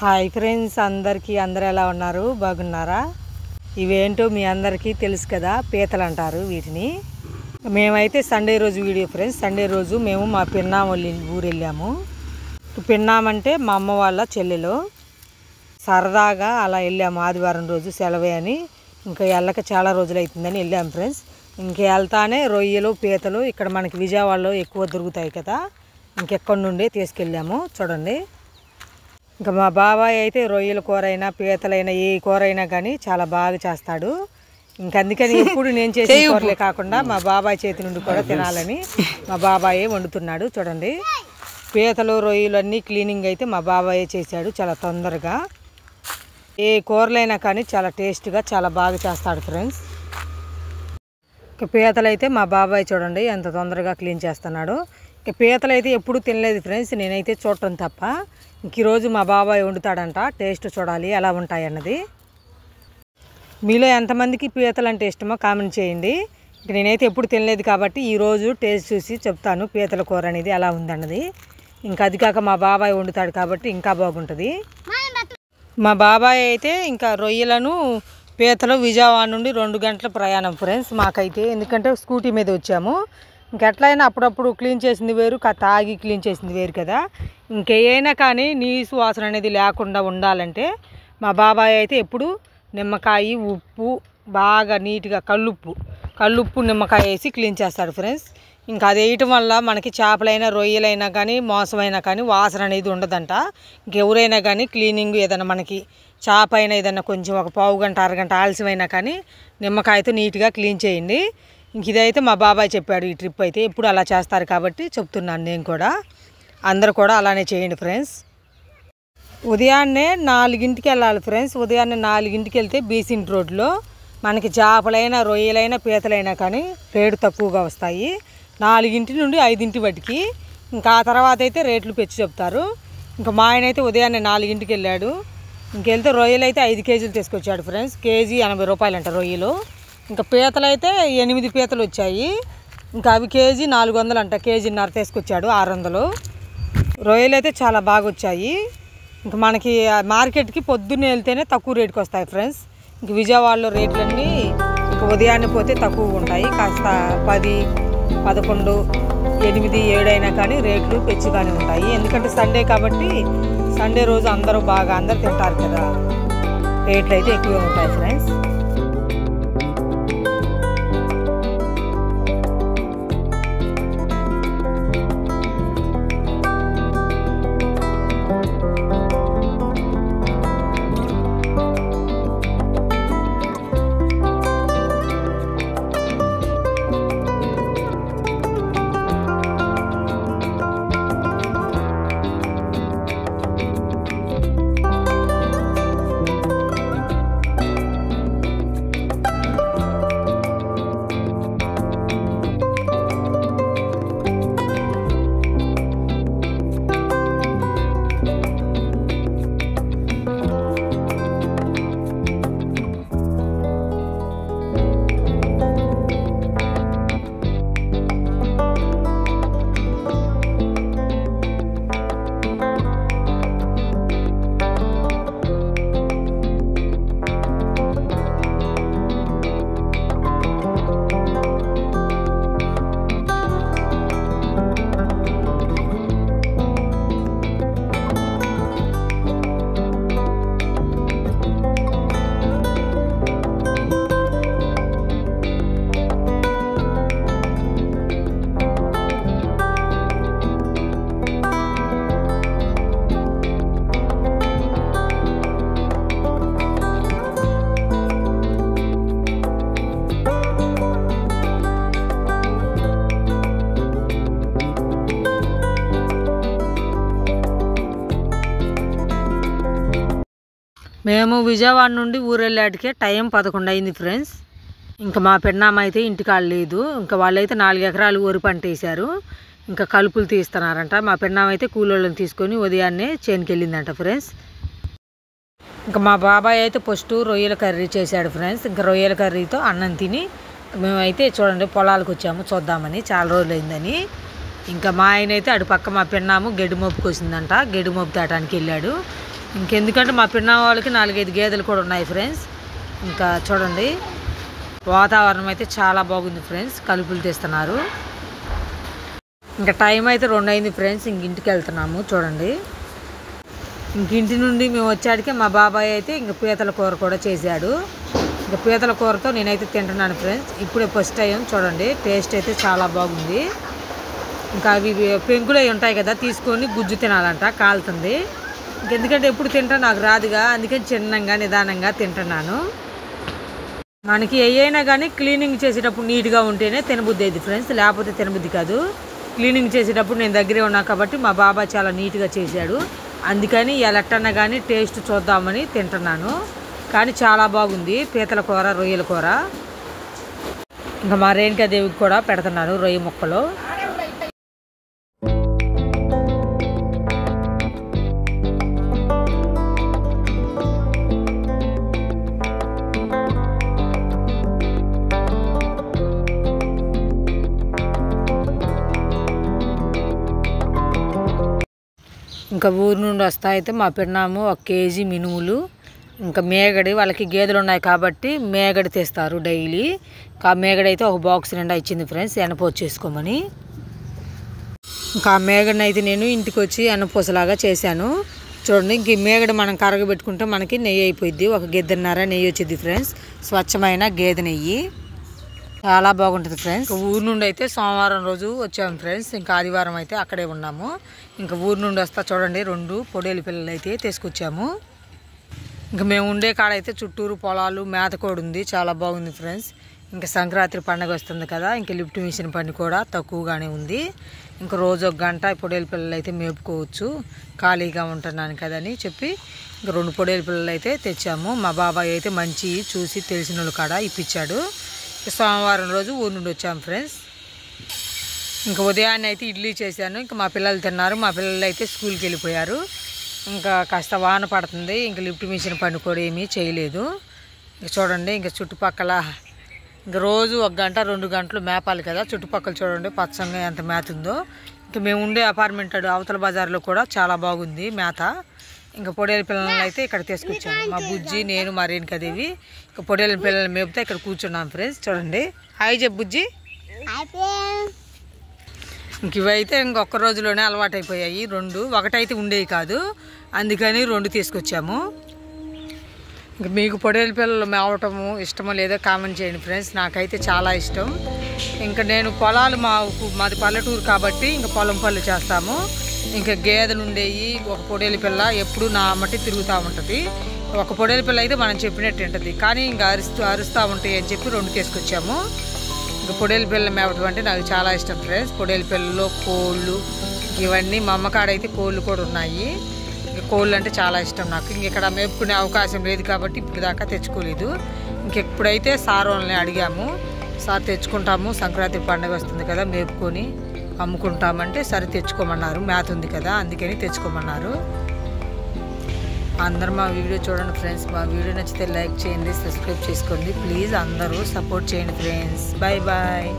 Hi friends, అందరూ ఎలా ఉన్నారు? బాగున్నారా? ఇవేంటో మీ అందరికీ తెలుసు కదా, పీతలు అంటారు వీటిని. మేమైతే సండే రోజు వీడియో ఫ్రెండ్స్. సండే రోజు మేము మా పిన్నాం వాళ్ళ ఊరు వెళ్ళాము. పిన్నాం అంటే మా అమ్మ వాళ్ళ చెల్లెలు. సరదాగా అలా వెళ్ళాము, ఆదివారం రోజు సెలవే అని. ఇంకా వెళ్ళక చాలా రోజులు అవుతుందని వెళ్ళాము ఫ్రెండ్స్. ఇంక వెళ్తానే రొయ్యలు పీతలు ఇక్కడ మనకి విజయవాడలో ఎక్కువ దొరుకుతాయి కదా, ఇంకెక్కడి నుండి తీసుకెళ్ళాము. చూడండి, ఇంకా మా బాబాయ్ అయితే రొయ్యల కూర అయినా పీతలైనా ఏ కూర అయినా కానీ చాలా బాగా చేస్తాడు. అందుకని ఎప్పుడు నేను చేసే కూరలే కాకుండా మా బాబాయ్ చేతి నుండి కూడా తినాలని మా బాబాయే వండుతున్నాడు. చూడండి, పీతలు రొయ్యలు అన్నీ క్లీనింగ్ అయితే మా బాబాయే చేశాడు చాలా తొందరగా. ఏ కూరలైనా కానీ చాలా టేస్ట్గా చాలా బాగా చేస్తాడు ఫ్రెండ్స్. ఇక పీతలు అయితే మా బాబాయ్ చూడండి ఎంత తొందరగా క్లీన్ చేస్తున్నాడు. ఇక పీతలు అయితే ఎప్పుడు తినలేదు ఫ్రెండ్స్, నేనైతే చూడటం తప్ప. ఇంక ఈరోజు మా బాబాయ్ వండుతాడంట, టేస్ట్ చూడాలి ఎలా ఉంటాయి అన్నది. మీలో ఎంతమందికి పీతలు అంటే ఇష్టమో కామెంట్ చేయండి. ఇంక నేనైతే ఎప్పుడు తినలేదు కాబట్టి ఈరోజు టేస్ట్ చూసి చెప్తాను పీతల కూర అనేది ఎలా ఉందన్నది. ఇంకా అది కాక మా బాబాయ్ వండుతాడు కాబట్టి ఇంకా బాగుంటుంది. మా బాబాయ్ అయితే ఇంకా రొయ్యలను పీతలు విజయవాడ నుండి 2 గంటల ప్రయాణం ఫ్రెండ్స్ మాకైతే. ఎందుకంటే స్కూటీ మీద వచ్చాము. ఇంకెట్లయినా అప్పుడప్పుడు క్లీన్ చేసింది వేరు, తాగి క్లీన్ చేసింది వేరు కదా. ఇంకేమైనా కానీ నీసు వాసన అనేది లేకుండా ఉండాలంటే మా బాబాయ్ అయితే ఎప్పుడు నిమ్మకాయ ఉప్పు బాగా నీట్గా కల్లుప్పు నిమ్మకాయ వేసి క్లీన్ చేస్తాడు ఫ్రెండ్స్. ఇంకా అది వేయటం వల్ల మనకి చేపలైనా రొయ్యలైనా కానీ మోసమైనా కానీ వాసన అనేది ఉండదంట. ఇంకెవరైనా కానీ క్లీనింగ్ ఏదైనా మనకి చేప అయినా ఏదైనా కొంచెం ఒక పావు గంట అరగంట ఆలస్యమైనా కానీ నిమ్మకాయతో నీట్గా క్లీన్ చేయండి. ఇంక ఇదైతే మా బాబాయ్ చెప్పాడు. ఈ ట్రిప్ అయితే ఎప్పుడు అలా చేస్తారు కాబట్టి చెప్తున్నాను నేను కూడా. అందరూ కూడా అలానే చేయండి ఫ్రెండ్స్. ఉదయాన్నే 4ంటికి వెళ్ళాలి ఫ్రెండ్స్. ఉదయాన్నే 4ంటికి వెళ్తే బీసెంట్ రోడ్లో మనకి చేపలైనా రొయ్యలైనా పీతలైనా కానీ రేటు తక్కువగా వస్తాయి. 4 నుండి 5 వరకు. ఇంకా ఆ తర్వాత అయితే రేట్లు పెంచి చెప్తారు. ఇంకా మా ఆయన అయితే ఉదయాన్నే 4ంటికి వెళ్ళాడు. ఇంకెళ్తే రొయ్యలు అయితే 5 కేజీలు తీసుకొచ్చాడు ఫ్రెండ్స్. కేజీ 80 రూపాయలు అంట రొయ్యలు. ఇంకా పీతలు అయితే 8 పీతలు వచ్చాయి. ఇంకా అవి కేజీ 400 అంట. కేజీన్నర తీసుకొచ్చాడు 600. రొయ్యలు అయితే చాలా బాగా వచ్చాయి. ఇంకా మనకి మార్కెట్కి పొద్దున్నే వెళ్తేనే తక్కువ రేటుకి వస్తాయి ఫ్రెండ్స్. ఇంక విజయవాడలో రేట్లన్నీ ఇంకా ఉదయాన్నే పోతే తక్కువ ఉంటాయి. కాస్త 10, 11, 8, 7 అయినా కానీ రేట్లు పెంచుగానే ఉంటాయి. ఎందుకంటే సండే కాబట్టి సండే రోజు అందరూ తింటారు కదా, రేట్లు అయితే ఎక్కువే ఉంటాయి ఫ్రెండ్స్. మేము విజయవాడ నుండి ఊరు వెళ్ళాటికే టైం 11 అయింది ఫ్రెండ్స్. ఇంకా మా పెన్నామ అయితే ఇంటికాడ లేదు. ఇంకా వాళ్ళైతే 4 ఎకరాలు వరి పంట వేశారు. ఇంకా కలుపులు తీస్తున్నారంట. మా పెన్నామ అయితే కూలోళ్ళని తీసుకొని ఉదయాన్నే చేనుకి వెళ్ళిందంట ఫ్రెండ్స్. ఇంకా మా బాబాయ్ అయితే ఫస్ట్ రొయ్యల కర్రీ చేశాడు ఫ్రెండ్స్. ఇంకా రొయ్యల కర్రీతో అన్నం తిని మేమైతే చూడండి పొలాలకు వచ్చాము చూద్దామని, చాలా రోజులు అయిందని. ఇంకా మా ఆయన అయితే అటు పక్క మా పెన్నాము గెడ్డి మోపు కోసిందంట, గెడ్డి మోపు దాటానికి వెళ్ళాడు. ఇంకెందుకంటే మా పిన్న వాళ్ళకి 4-5 గేదెలు కూడా ఉన్నాయి ఫ్రెండ్స్. ఇంకా చూడండి వాతావరణం అయితే చాలా బాగుంది ఫ్రెండ్స్. కలుపులు తీస్తున్నారు. ఇంకా టైం అయితే 2 అయింది ఫ్రెండ్స్. ఇంటికి వెళ్తున్నాము. చూడండి ఇంటి నుండి మేము వచ్చాడికే మా బాబాయ్ అయితే ఇంకా పీతల కూర కూడా చేశాడు. ఇంకా పీతల కూరతో నేనైతే తింటున్నాను ఫ్రెండ్స్. ఇప్పుడే ఫస్ట్ టైం. చూడండి టేస్ట్ అయితే చాలా బాగుంది. ఇంకా అవి పెంకులై ఉంటాయి కదా, తీసుకొని గుజ్జు తినాలంట, కాలుతుంది. ఇంకెందుకంటే ఎప్పుడు తింటా నాకు రాదుగా, అందుకని చిన్నంగా నిదానంగా తింటున్నాను. మనకి ఏయైనా కానీ క్లీనింగ్ చేసేటప్పుడు నీట్గా ఉంటేనే తినబుద్ధి అయింది ఫ్రెండ్స్, లేకపోతే తినబుద్ధి కాదు. క్లీనింగ్ చేసేటప్పుడు నేను దగ్గరే ఉన్నా కాబట్టి మా బాబాయ్ చాలా నీట్గా చేశాడు. అందుకని ఎలట్టన్నా కానీ టేస్ట్ చూద్దామని తింటున్నాను. కానీ చాలా బాగుంది పీతల కూర, రొయ్యల కూర. ఇంకా మా రేణుకాదేవికి కూడా పెడుతున్నాను రొయ్య ముక్కలు. ఇంకా ఊరు నుండి వస్తా అయితే మా పిన్నాము 1 కేజీ మినుములు, ఇంకా మేగడి, వాళ్ళకి గేదెలు ఉన్నాయి కాబట్టి మేగడి తెస్తారు డైలీ. ఇంకా మేగడి అయితే ఒక బాక్స్ నిండా ఇచ్చింది ఫ్రెండ్స్, ఎనపోసు చేసుకోమని. ఇంకా ఆ మేగడిని అయితే నేను ఇంటికి వచ్చి ఎనపోసలాగా చేశాను. చూడండి ఇంక ఈ మేగడి మనం కరగబెట్టుకుంటే మనకి నెయ్యి అయిపోయింది. 1 గిద్దెన్నర నెయ్యి వచ్చింది ఫ్రెండ్స్, స్వచ్ఛమైన గేదె నెయ్యి. చాలా బాగుంటుంది ఫ్రెండ్స్. ఊరు నుండి అయితే సోమవారం రోజు వచ్చాము ఫ్రెండ్స్. ఇంకా ఆదివారం అయితే అక్కడే ఉన్నాము. ఇంకా ఊరు నుండి వస్తా చూడండి 2 పొడేలు పిల్లలు అయితే తీసుకొచ్చాము. ఇంకా మేము ఉండే కాడ అయితే చుట్టూరు పొలాలు, మేతకోడి ఉంది, చాలా బాగుంది ఫ్రెండ్స్. ఇంకా సంక్రాంతి పండుగ వస్తుంది కదా, ఇంకా లిఫ్ట్ మిషన్ పని కూడా తక్కువగానే ఉంది. ఇంకా రోజు 1 గంట పొడేలు పిల్లలు అయితే మేపుకోవచ్చు, ఖాళీగా ఉంటున్నాను కదని చెప్పి ఇంకా 2 పొడేలు పిల్లలు అయితే తెచ్చాము. మా బాబాయ్ అయితే మంచి చూసి తెలిసిన వాళ్ళు కాడ ఇప్పించాడు. సోమవారం రోజు ఊరు నుండి వచ్చాము ఫ్రెండ్స్. ఇంకా ఉదయాన్నే అయితే ఇడ్లీ చేశాను. ఇంకా మా పిల్లలు తిన్నారు. మా పిల్లలు అయితే స్కూల్కి వెళ్ళిపోయారు. ఇంకా కాస్త వాన పడుతుంది, ఇంకా లిఫ్ట్ మిషన్ పని కూడా ఏమీ చేయలేదు. ఇంక చూడండి ఇంకా చుట్టుపక్కల ఇంకా రోజు 1 గంట 2 గంటలు మేపాలి కదా, చుట్టుపక్కల చూడండి పచ్చంగా ఎంత మేత ఉందో. ఇంకా మేము ఉండే అపార్ట్మెంట్ అవతల బజార్లో కూడా చాలా బాగుంది మేత. ఇంకా పొడేల పిల్లల్ని అయితే ఇక్కడ తీసుకొచ్చాము. మా బుజ్జి, నేను, మా రేణుకాదేవి ఇంకా పొడేల పిల్లల్ని మేపుతా ఇక్కడ కూర్చున్నాం ఫ్రెండ్స్. చూడండి హాయ్ చెప్పు బుజ్జి. ఇంక ఇవైతే ఇంకొక రోజులోనే అలవాటు అయిపోయాయి 2. ఒకటైతే ఉండేవి కాదు, అందుకని 2 తీసుకొచ్చాము. ఇంక మీకు పొడేల పిల్లలు మేవటము ఇష్టమో లేదో కామెంట్ చేయండి ఫ్రెండ్స్. నాకైతే చాలా ఇష్టం. ఇంకా నేను పొలాలు మాది పల్లెటూరు కాబట్టి ఇంకా పొలం పనులు చేస్తాము. ఇంకా గేదెలు ఉండేవి, 1 పొడేల పిల్ల ఎప్పుడు నా మట్టి తిరుగుతూ ఉంటుంది. 1 పొడేల పిల్ల అయితే మనం చెప్పినట్టు ఉంటుంది, కానీ ఇంకా అరుస్తూ ఉంటాయి అని చెప్పి 2 తీసుకొచ్చాము. ఇంకా పొడేల పిల్ల మేవటం అంటే నాకు చాలా ఇష్టం ఫ్రెండ్స్. పొడేల పిల్లలు, కోళ్ళు ఇవన్నీ మా అమ్మకాడైతే కోళ్ళు కూడా ఉన్నాయి. ఇంకా కోళ్ళు అంటే చాలా ఇష్టం నాకు. ఇంక ఇక్కడ మేపుకునే అవకాశం లేదు కాబట్టి ఇప్పుడు దాకా తెచ్చుకోలేదు. ఇంకెప్పుడైతే సార్ వాళ్ళని అడిగాము, సార్ తెచ్చుకుంటాము, సంక్రాంతి పండుగ వస్తుంది కదా మేపుకొని అమ్ముకుంటామంటే సరే తెచ్చుకోమన్నారు, మేత ఉంది కదా అందుకని తెచ్చుకోమన్నారు. అందరూ మా వీడియో చూడండి ఫ్రెండ్స్. మా వీడియో నచ్చితే లైక్ చేయండి, సబ్స్క్రైబ్ చేసుకోండి ప్లీజ్. అందరూ సపోర్ట్ చేయండి ఫ్రెండ్స్. Bye bye.